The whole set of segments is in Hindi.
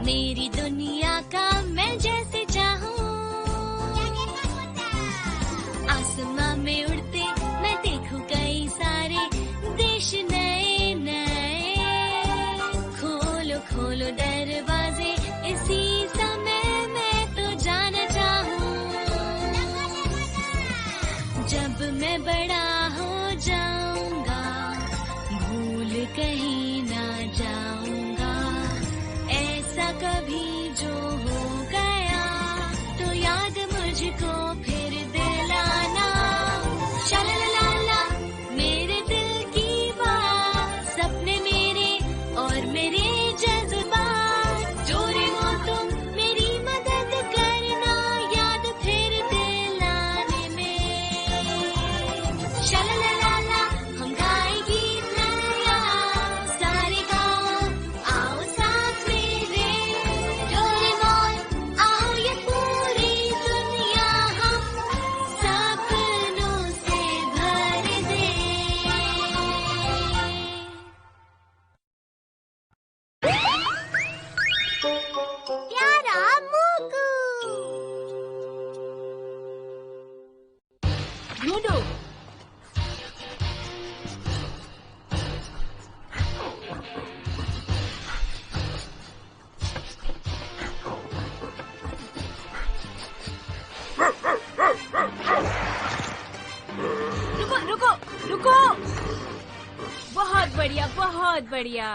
मेरी दुनिया का मैं जैसे चाहूँ। आसमां में उड़ते मैं देखूं कई सारे देश नए नए। खोलो खोलो दरवाजे इसी समय मैं तो जाना चाहूँ। जब मैं बड़ा हो जाऊंगा भूल कहीं ना जाऊंगा। ऐसा कभी जो हो गया तो याद मुझको फिर दिलाना। शालालाला मेरे दिल की बात, सपने मेरे और मेरे जज्बात। जोरे हो तुम मेरी मदद करना याद फिर दिलाने में। शालालाला हम गाए गीत नया सारे गाओ आओ साथ मेरे। डोरेमोन आओ ये पूरी दुनिया हम सपनों से भर दे। प्यारा मुकु ढूंढो। रुको रुको रुको। बहुत बढ़िया बहुत बढ़िया।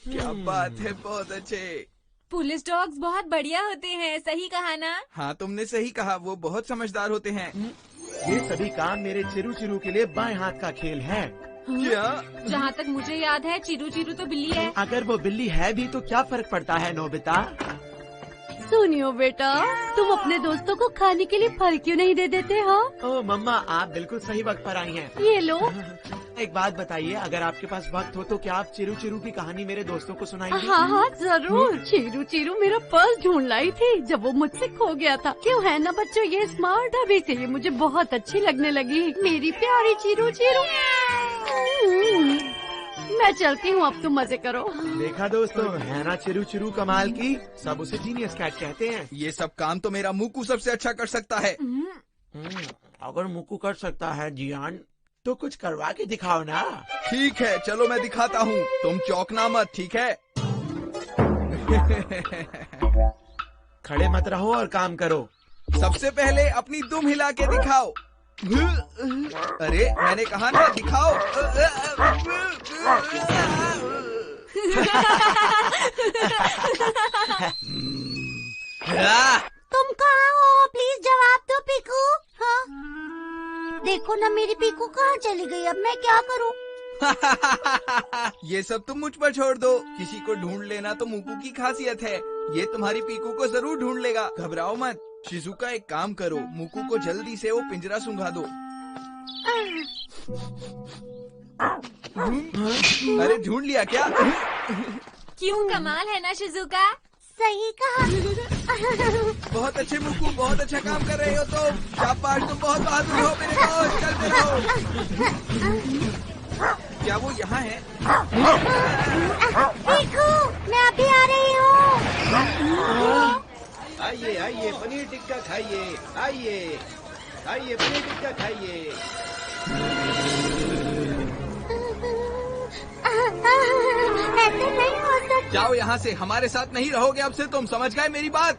क्या बात है, बहुत अच्छे। पुलिस डॉग्स बहुत बढ़िया होते हैं, सही कहा ना? हाँ तुमने सही कहा, वो बहुत समझदार होते हैं। ये सभी काम मेरे चिरू चिरू के लिए बाएं हाथ का खेल है। क्या? जहाँ तक मुझे याद है चिरू चिरू तो बिल्ली है। अगर वो बिल्ली है भी तो क्या फर्क पड़ता है नोबिता? सुनियो बेटा, तुम अपने दोस्तों को खाने के लिए फल क्यों नहीं दे देते हो? ओह मम्मा, आप बिल्कुल सही वक्त पर आई हैं। ये लो। एक बात बताइए, अगर आपके पास वक्त हो तो क्या आप चिरू चिरू की कहानी मेरे दोस्तों को सुनाएंगे? हाँ हाँ जरूर। चीरू चीरू मेरा पर्स ढूंढ लाई थी जब वो मुझसे खो गया था। क्यों है ना बच्चों, ये स्मार्ट है, इसीलिए मुझे बहुत अच्छी लगने लगी मेरी प्यारी चीरू चीरू। मैं चलती हूँ, अब तुम मजे करो। देखा दोस्तों, है ना चिरू चिरू कमाल की? सब उसे जीनियस कैट कहते हैं। ये सब काम तो मेरा मुकु सबसे अच्छा कर सकता है। अगर मुकु कर सकता है जियान, तो कुछ करवा के दिखाओ ना। ठीक है चलो मैं दिखाता हूँ, तुम चौंकना मत, ठीक है? खड़े मत रहो और काम करो। सबसे पहले अपनी दुम हिला के दिखाओ। अरे मैंने कहा ना दिखाओ। तुम कहाँ हो? प्लीज जवाब दो पीकू। हाँ देखो ना मेरी पीकू कहाँ चली गई, अब मैं क्या करूँ? ये सब तुम मुझ पर छोड़ दो, किसी को ढूंढ लेना तो मुकु की खासियत है। ये तुम्हारी पीकू को जरूर ढूंढ लेगा, घबराओ मत। शिजुका एक काम करो, मुकु को जल्दी से वो पिंजरा सुंघा दो। अरे ढूंढ लिया क्या? क्यों, कमाल है ना शिजुका? सही कहा। बहुत अच्छे मुकु, बहुत अच्छा काम कर रहे हो तुम। शाबाश, तुम बहुत बहादुर हो मेरे दोस्त, चलते रहो। क्या वो यहाँ है? पीकू, मैं अभी आ रही हूँ। आइए आइए पनीर टिक्का खाइए, आइए आइए पनीर टिक्का खाइए। ऐसे नहीं हो सकता। जाओ यहाँ से, हमारे साथ नहीं रहोगे अब से तुम, समझ गए मेरी बात?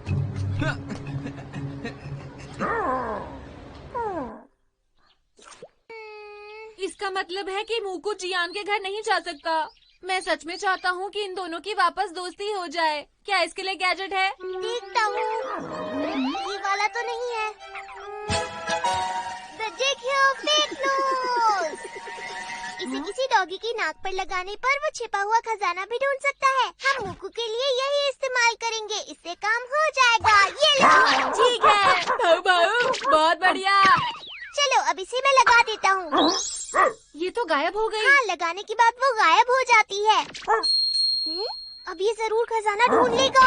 इसका मतलब है कि मुकु जियान के घर नहीं जा सकता। मैं सच में चाहता हूँ कि इन दोनों की वापस दोस्ती हो जाए। क्या इसके लिए गैजेट है? देखता हूँ, ये वाला तो नहीं है। देखियो, फेक न्यूज़। इसे किसी डॉगी की नाक पर लगाने पर वो छिपा हुआ खजाना भी ढूंढ सकता है। हम मुकु के लिए यही इस्तेमाल करेंगे, इससे काम हो जाएगा। ये लो। ठीक है भाऊ भाऊ, बहुत बढ़िया। चलो अब इसे मैं लगा देता हूँ। ये तो गायब हो गई। हाँ, लगाने के बाद वो गायब हो जाती है। अब ये जरूर खजाना ढूंढ लेगा।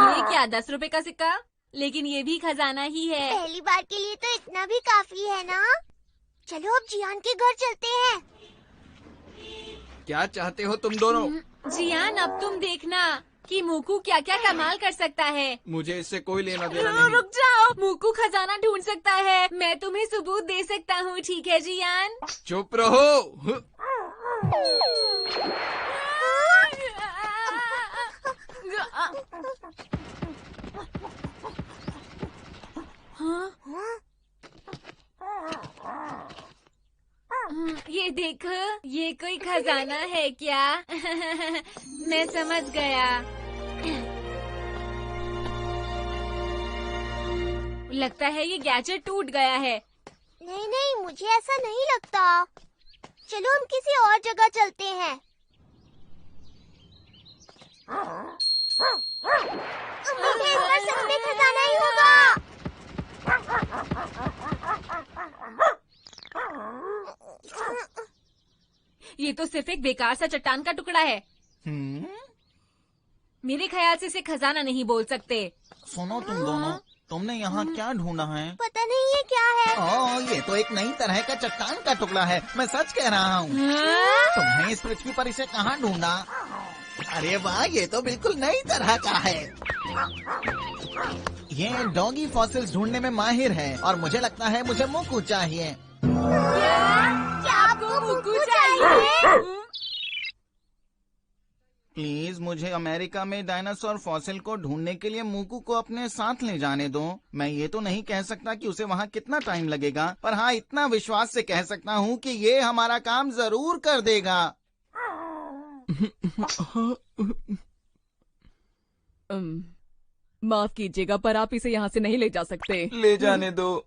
ये क्या, 10 रुपए का सिक्का? लेकिन ये भी खजाना ही है। पहली बार के लिए तो इतना भी काफी है ना? चलो अब जियान के घर चलते हैं। क्या चाहते हो तुम दोनों? जियान, अब तुम देखना कि मूकू क्या क्या कमाल कर सकता है। मुझे इससे कोई लेना देना नहीं। रुक जाओ, मूकू खजाना ढूंढ सकता है। मैं तुम्हें सबूत दे सकता हूँ, ठीक है जियान? चुप रहो। ये देखो, ये कोई खजाना है क्या? मैं समझ गया। लगता है ये गैजेट टूट गया है। नहीं नहीं, मुझे ऐसा नहीं लगता। चलो हम किसी और जगह चलते हैं। उम्मीद है इस बार सच में खजाना ही होगा। ये तो सिर्फ एक बेकार सा चट्टान का टुकड़ा है। मेरे ख्याल से इसे खजाना नहीं बोल सकते। सुनो तुम दोनों, तुमने यहाँ क्या ढूंढा है? पता नहीं ये क्या है। ओह, ये तो एक नई तरह का चट्टान का टुकड़ा है। मैं सच कह रहा हूँ। तुमने इस पृथ्वी पर इसे कहाँ ढूंढा? अरे वाह, ये तो बिल्कुल नई तरह का है। ये डॉगी फॉसिल्स ढूंढने में माहिर है और मुझे लगता है मुझे मूकू चाहिए। क्या आपको मूकू चाहिए? प्लीज मुझे अमेरिका में डायनासोर फॉसिल को ढूंढने के लिए मूकू को अपने साथ ले जाने दो। मैं ये तो नहीं कह सकता कि उसे वहाँ कितना टाइम लगेगा, पर हाँ इतना विश्वास से कह सकता हूँ कि ये हमारा काम जरूर कर देगा। माफ कीजिएगा, पर आप इसे यहाँ से नहीं ले जा सकते। ले जाने दो।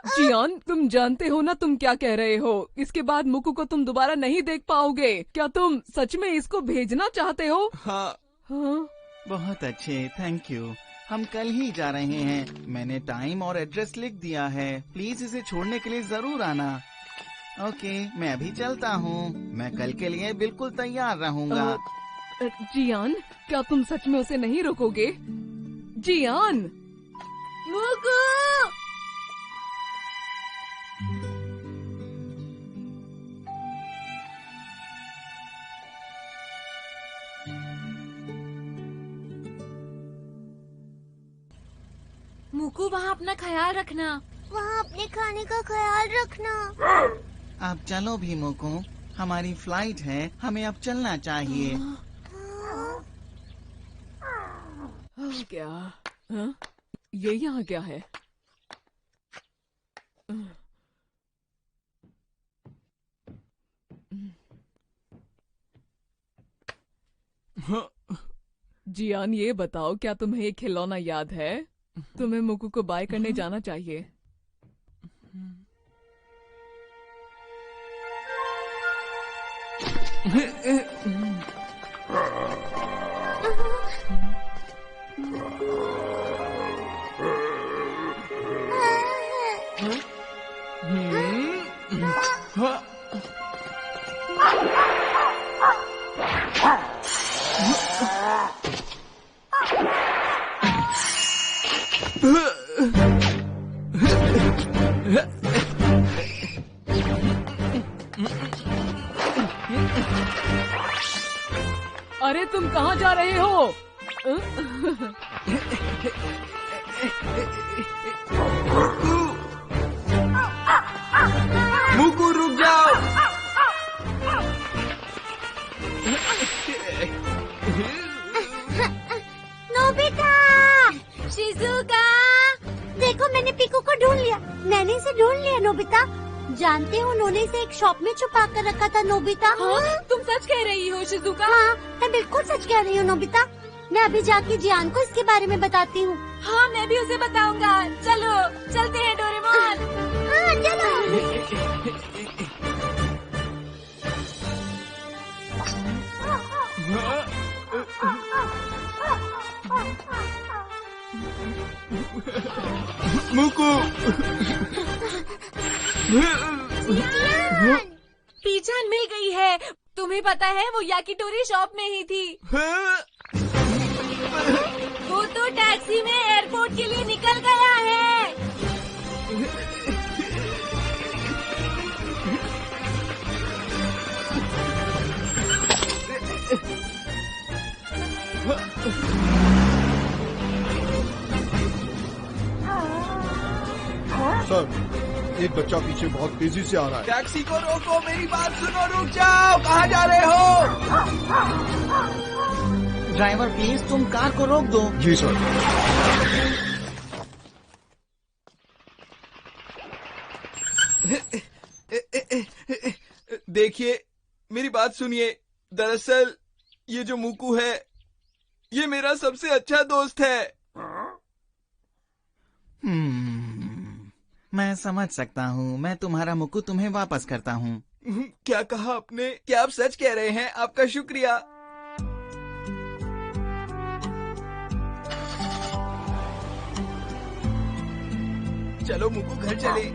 जियान, तुम जानते हो ना तुम क्या कह रहे हो। इसके बाद मूकू को तुम दोबारा नहीं देख पाओगे। क्या तुम सच में इसको भेजना चाहते हो? हाँ। हाँ? बहुत अच्छे, थैंक यू। हम कल ही जा रहे हैं। मैंने टाइम और एड्रेस लिख दिया है। प्लीज इसे छोड़ने के लिए जरूर आना। ओके, मैं अभी चलता हूँ। मैं कल के लिए बिल्कुल तैयार रहूँगा। जियान, क्या तुम सच में उसे नहीं रोकोगे? जियान! मूकू! मूकू, वहाँ अपना ख्याल रखना। वहाँ अपने खाने का ख्याल रखना। आप चलो भी मूकू, हमारी फ्लाइट है, हमें अब चलना चाहिए। क्या? हाँ? ये यहाँ क्या है? जियान, ये बताओ, क्या तुम्हें ये खिलौना याद है? तुम्हें मूकू को बाय करने जाना चाहिए। अरे तुम कहाँ जा रहे हो? मूकू, रुक जाओ। नोबिता! शिजुका! देखो, मैंने पीकू को ढूंढ लिया। मैंने इसे ढूंढ लिया नोबिता। जानते हो, उन्होंने इसे एक शॉप में छुपा कर रखा था नोबिता। हाँ? तुम सच कह रही हो शिजुका? हाँ, मैं बिल्कुल सच कह रही हूँ नोबिता। मैं अभी जाके जियान को इसके बारे में बताती हूँ। हाँ, मैं भी उसे बताऊंगा। चलो, चलते हैं डोरेमोन। हाँ, चलो। मूकू। पीछान मिल गई है। तुम्हें पता है, वो याकिटोरी शॉप में ही थी। वो तो टैक्सी में एयरपोर्ट के लिए निकल गया है। सर, एक बच्चा पीछे बहुत तेजी से आ रहा है। टैक्सी को रोको, मेरी बात सुनो, रुक जाओ, कहाँ जा रहे हो? ड्राइवर प्लीज तुम कार को रोक दो। जी सर। देखिए, मेरी बात सुनिए। दरअसल ये जो मुकू है, ये मेरा सबसे अच्छा दोस्त है। मैं समझ सकता हूँ। मैं तुम्हारा मुकु तुम्हें वापस करता हूँ। क्या कहा आपने? क्या आप सच कह रहे हैं? आपका शुक्रिया। चलो मुकू, घर चले।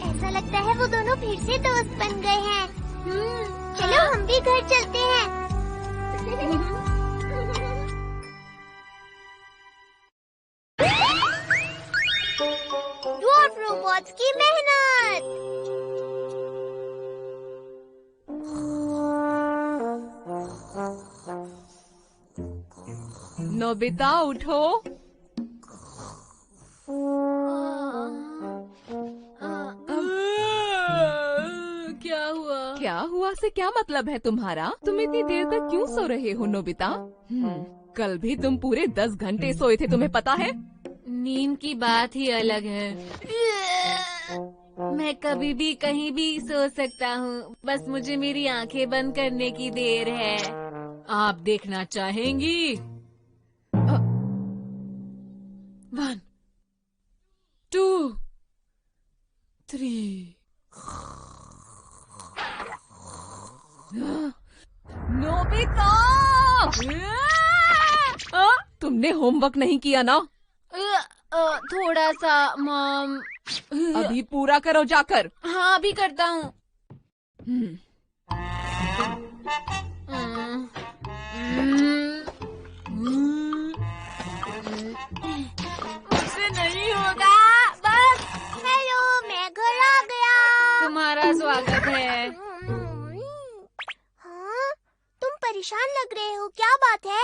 ऐसा लगता है वो दोनों फिर से दोस्त बन गए हैं। चलो हम भी घर चलते हैं। ड्वार्फ रोबोट्स की मेहनत। नोबिता उठो। क्या हुआ? क्या हुआ से क्या मतलब है तुम्हारा? तुम इतनी देर तक क्यों सो रहे हो नोबिता? कल भी तुम पूरे 10 घंटे सोए थे, तुम्हें पता है? नींद की बात ही अलग है। मैं कभी भी कहीं भी सो सकता हूँ, बस मुझे मेरी आंखें बंद करने की देर है। आप देखना चाहेंगी? 1 2 3। नोबिता! तुमने होमवर्क नहीं किया ना? थोड़ा सा मॉम। अभी पूरा करो जाकर। हाँ, अभी करता हूँ। मुझसे नहीं होगा। बस। हेलो, मैं घर आ गया। तुम्हारा स्वागत है। हाँ, तुम परेशान लग रहे हो, क्या बात है?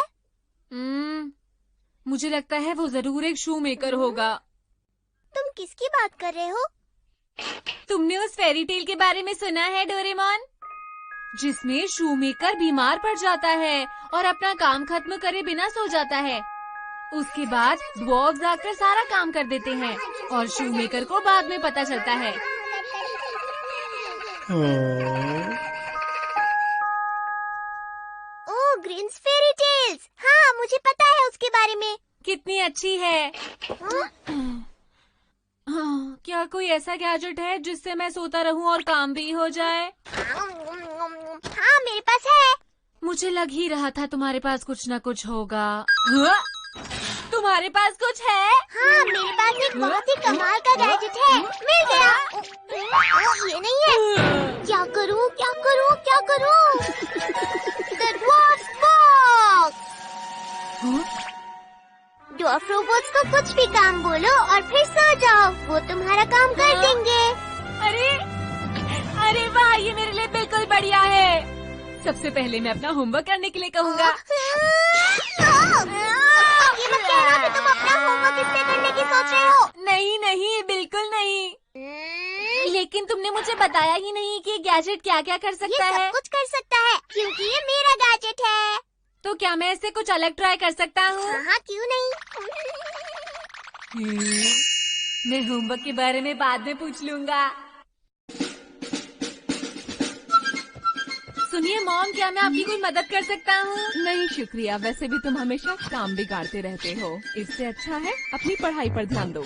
मुझे लगता है वो जरूर एक शू मेकर होगा। तुम किसकी बात कर रहे हो? तुमने उस फेरी टेल के बारे में सुना है डोरेमोन, जिसमें शू मेकर बीमार पड़ जाता है और अपना काम खत्म करे बिना सो जाता है। उसके बाद ड्वार्फ्स आकर सारा काम कर देते हैं और शू मेकर को बाद में पता चलता है। ओह, ग्रीन्स फेरी टेल्स। हाँ, मुझे पता है उसके बारे में। कितनी अच्छी है। क्या कोई ऐसा गैजेट है जिससे मैं सोता रहूं और काम भी हो जाए? हाँ, मेरे पास है। मुझे लग ही रहा था तुम्हारे पास कुछ न कुछ होगा। तुम्हारे पास कुछ है? हाँ, मेरे पास एक बहुत ही कमाल का गैजेट है। मिल गया। ये नहीं है। क्या करूँ, क्या करूँ, क्या करूँ? The Dwarf Box। Dwarf robots को कुछ भी काम बोलो और फिर सो जाओ, वो तुम्हारा काम कर देंगे। अरे वाह, ये मेरे लिए बिल्कुल बढ़िया है। सबसे पहले मैं अपना होमवर्क करने के लिए कहूँगा। ये मत कहना कि तुम अपना होमवर्क इससे करने की सोच रहे हो। नहीं, बिल्कुल नहीं। लेकिन तुमने मुझे बताया ही नहीं कि गैजेट क्या क्या कर सकता ये है। सब कुछ कर सकता है क्योंकि ये मेरा गैजेट है। तो क्या मैं इससे कुछ अलग ट्राई कर सकता हूँ? हाँ, क्यों नहीं। मैं होमवर्क के बारे में बाद में पूछ लूँगा। सुनिए मॉम, क्या मैं आपकी कोई मदद कर सकता हूँ? नहीं शुक्रिया, वैसे भी तुम हमेशा काम बिगाड़ते रहते हो। इससे अच्छा है अपनी पढ़ाई पर ध्यान दो।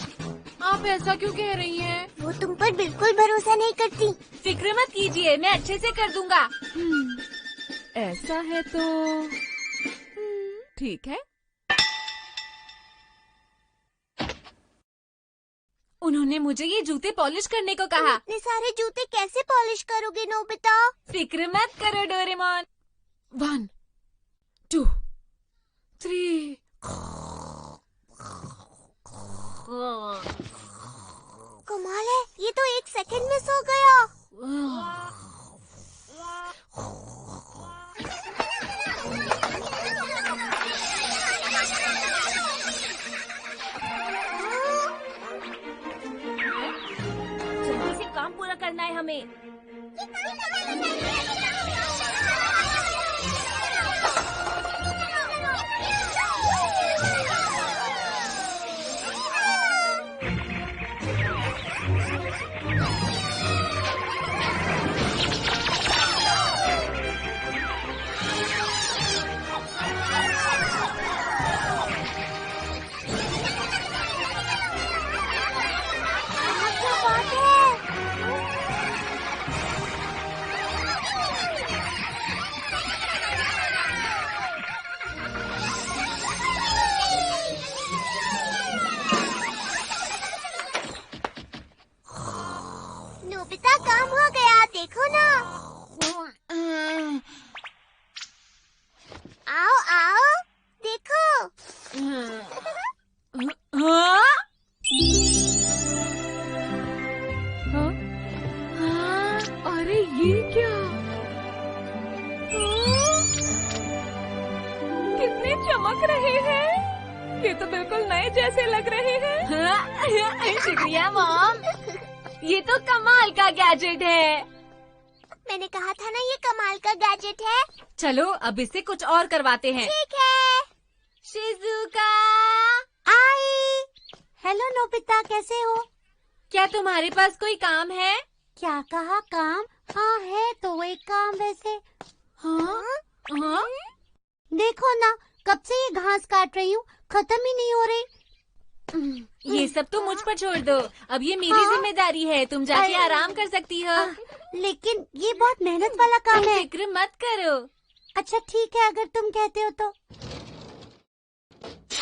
आप ऐसा क्यों कह रही हैं? वो तुम पर बिल्कुल भरोसा नहीं करती। फिक्र मत कीजिए, मैं अच्छे से कर दूंगा। ऐसा है तो ठीक है। उन्होंने मुझे ये जूते पॉलिश करने को कहा। इतने सारे जूते कैसे पॉलिश करोगे नोबिता? फिक्र मत करो डोरेमोन। 1 2 3। कमाल है, ये तो 1 सेकंड में सो गया। हाँ? हाँ? हाँ? अरे ये क्या? कितने चमक रहे हैं। ये तो बिल्कुल नए जैसे लग रहे हैं। हाँ? शुक्रिया मॉम। ये तो कमाल का गैजेट है। मैंने कहा था ना ये कमाल का गैजेट है। चलो अब इससे कुछ और करवाते हैं। ठीक है। शिजुका, आई। हेलो नोबिता, कैसे हो? क्या तुम्हारे पास कोई काम है? क्या कहा काम? हाँ है तो एक काम वैसे। हाँ? हाँ? देखो ना, कब से ये घास काट रही हूँ, खत्म ही नहीं हो रही। ये सब तो मुझ पर छोड़ दो। अब ये मेरी हाँ? जिम्मेदारी है। तुम जाके अरे। आराम कर सकती हो। लेकिन ये बहुत मेहनत वाला काम है। फिक्र मत करो। अच्छा ठीक है, अगर तुम कहते हो तो।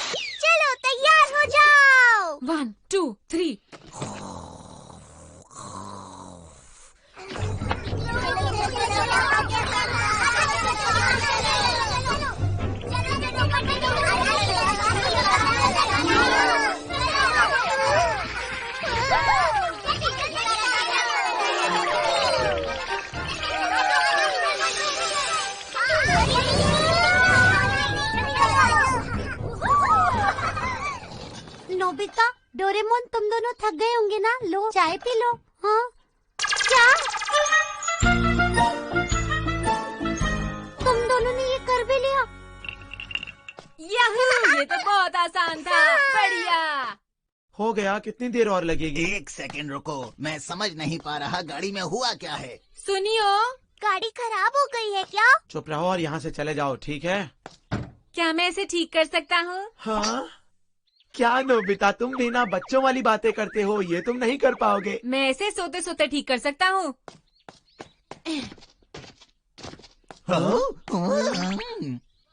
चलो तैयार हो जाओ। 1, 2, 3। नोबिता, डोरेमोन, तुम दोनों थक गए होंगे ना, लो चाय पी लो। हाँ? क्या? तुम दोनों ने ये कर भी लिया? याहू! ये तो बहुत आसान था। बढ़िया। हो गया, कितनी देर और लगेगी? 1 सेकंड रुको, मैं समझ नहीं पा रहा गाड़ी में हुआ क्या है। सुनियो, गाड़ी खराब हो गई है क्या? चुप रहो और यहाँ से चले जाओ, ठीक है? क्या मैं इसे ठीक कर सकता हूँ? हाँ? क्या नोबिता, तुम भी ना बच्चों वाली बातें करते हो, ये तुम नहीं कर पाओगे। मैं इसे सोते सोते ठीक कर सकता हूँ। हाँ?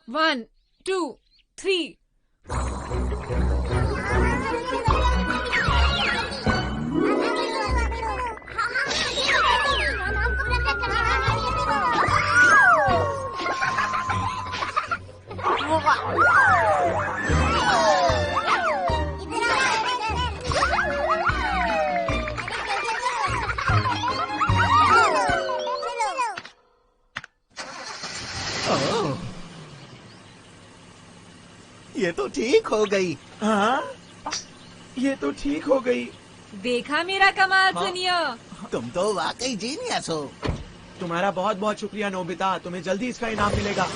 1, 2, 3। ये तो ठीक हो गई। हाँ? ये तो ठीक हो गई। देखा मेरा कमाल? सुनियो, तुम तो वाकई जीनियस हो। तुम्हारा बहुत बहुत शुक्रिया नोबिता, तुम्हें जल्दी इसका इनाम मिलेगा।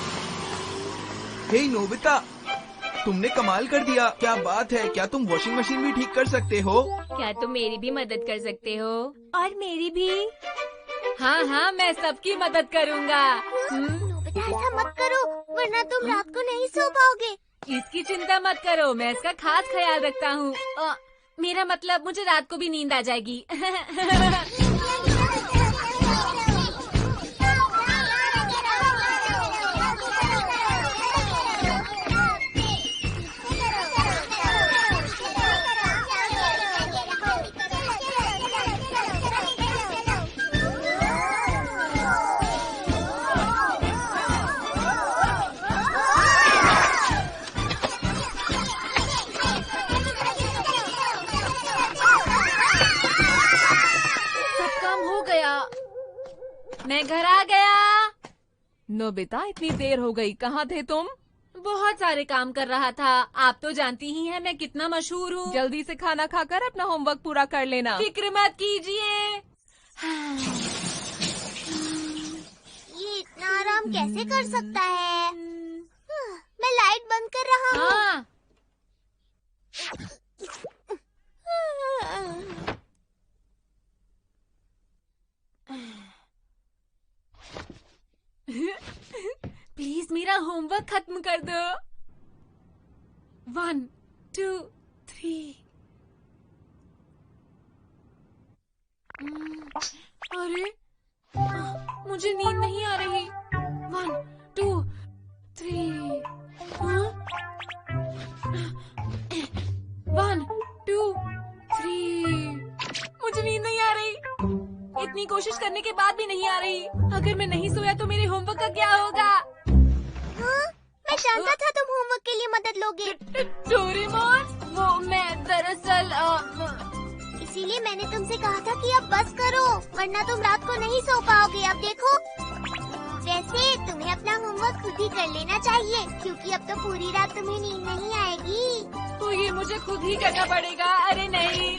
हे नोबिता, तुमने कमाल कर दिया। क्या बात है, क्या तुम वॉशिंग मशीन भी ठीक कर सकते हो? क्या तुम मेरी भी मदद कर सकते हो? और मेरी भी? हाँ हाँ, मैं सबकी मदद करूँगा। नोबिता ऐसा मत करो, वरना तुम रात को नहीं सो पाओगे। इसकी चिंता मत करो, मैं इसका खास ख्याल रखता हूँ। मेरा मतलब, मुझे रात को भी नींद आ जाएगी। मैं घर आ गया। नोबिता, इतनी देर हो गई, कहाँ थे तुम? बहुत सारे काम कर रहा था। आप तो जानती ही हैं मैं कितना मशहूर हूँ। जल्दी से खाना खाकर अपना होमवर्क पूरा कर लेना। फिक्र मत कीजिए। ये इतना आराम कैसे कर सकता है? मैं लाइट बंद कर रहा हूँ। हाँ। प्लीज मेरा होमवर्क खत्म कर दो। 1, 2, 3। अरे मुझे नींद नहीं आ रही। 1, 2, 3। 1, 2, 3। मुझे नींद नहीं आ रही। इतनी कोशिश करने के बाद भी नहीं आ रही। अगर मैं नहीं सोया तो मेरे होमवर्क का क्या होगा? हाँ? मैं जानता था तुम होमवर्क के लिए मदद लोगे। डोरेमोन, वो मैं दरअसल इसीलिए मैंने तुमसे कहा था कि अब बस करो, वरना तुम रात को नहीं सो पाओगे। अब देखो, वैसे तुम्हें अपना होमवर्क खुद ही कर लेना चाहिए, क्योंकि अब तो पूरी रात तुम्हें नींद नहीं आएगी। तो ये मुझे खुद ही करना पड़ेगा। अरे नहीं।